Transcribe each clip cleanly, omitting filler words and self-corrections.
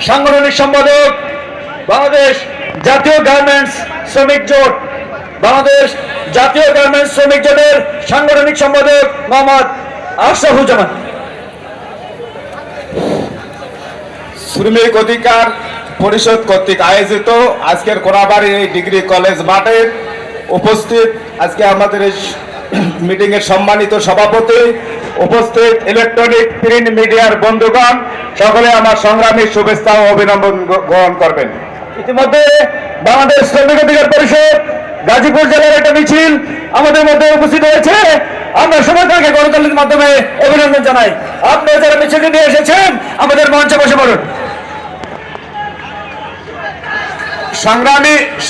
সাংগঠনিক সম্পাদক, বাংলাদেশ জাতীয় গার্মেন্টস শ্রমিক জোট, বাংলাদেশ জাতীয় গার্মেন্টস শ্রমিক জোটের সাংগঠনিক সম্পাদক মোহাম্মদ আশরাফুজ্জামান। শ্রমিক অধিকার পরিষদ কর্তৃক আয়োজিত আজকের কোনাবাড়ি এই ডিগ্রি কলেজ মাঠে উপস্থিত আজকে আমাদের এই মিটিং এর সম্মানিত সভাপতি, উপস্থিত ইলেকট্রনিক প্রিন্ট মিডিয়ার বন্ধুগণ, সকলে আমার সংগ্রামী শুভেচ্ছা ও অভিনন্দন গ্রহণ করবেন। ইতিমধ্যে বাংলাদেশ শ্রমিক অধিকার পরিষদ গাজীপুর জেলার একটা মিছিল আমাদের মধ্যে উপস্থিত হয়েছে। আমরা সবাইকে গণতান্ত্রিক মাধ্যমে অভিনন্দন জানাই। আপনারা যারা মিছিলটি নিয়ে এসেছেন আমাদের মঞ্চে বসে পড়ুন।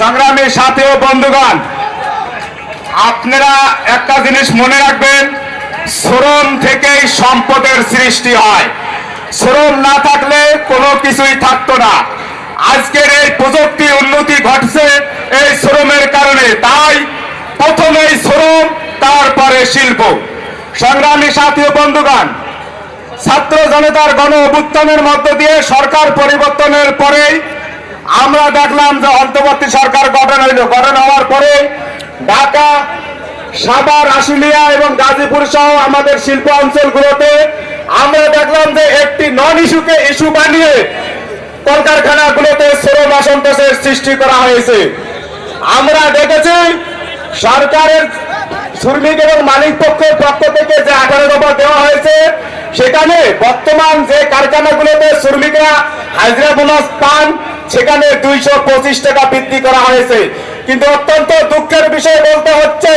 সংগ্রামী সাথী ও বন্ধুগণ, আপনারা একটা জিনিস মনে রাখবেন, শ্রম থেকেই সম্পদের সৃষ্টি হয়। শ্রম না থাকলে কোনো কিছুই থাকতো না। আজকের এই প্রযুক্তি উন্নতি ঘটছে এই শ্রমের কারণে, তাই প্রথমেই শ্রম, তারপরে শিল্প। সংগ্রামী সাথী ও বন্ধুগণ, ছাত্র জনতার গণ অভ্যুত্থানের মধ্য দিয়ে সরকার পরিবর্তনের পরেই আমরা দেখলাম যে অন্তর্বর্তী সরকার গঠন হইল। গঠন হওয়ার পরে ঢাকা, সাভার, আশুলিয়া এবং গাজীপুর সহ আমাদের শিল্প অঞ্চলগুলোতে আমরা দেখলাম যে একটি নন ইস্যুকে ইস্যু বানিয়ে কলকারখানাগুলোতে শ্রম অসন্তোষের সৃষ্টি করা হয়েছে। আমরা দেখেছি সরকারের শ্রমিক এবং মালিক পক্ষের পক্ষ থেকে যে 18 দফা দেওয়া হয়েছে, সেখানে বর্তমান যে কারখানাগুলোতে শ্রমিকরা হাজিরা বোনাস পান, সেখানে 225 টাকা বৃদ্ধি করা হয়েছে। কিন্তু অত্যন্ত দুঃখের বিষয় বলতে হচ্ছে,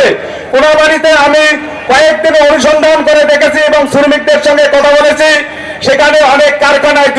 কোনাবাড়িতে আমি কয়েকদিন অনুসন্ধান করে দেখেছি এবং শ্রমিকদের সঙ্গে কথা বলেছি, সেখানে অনেক কারখানায়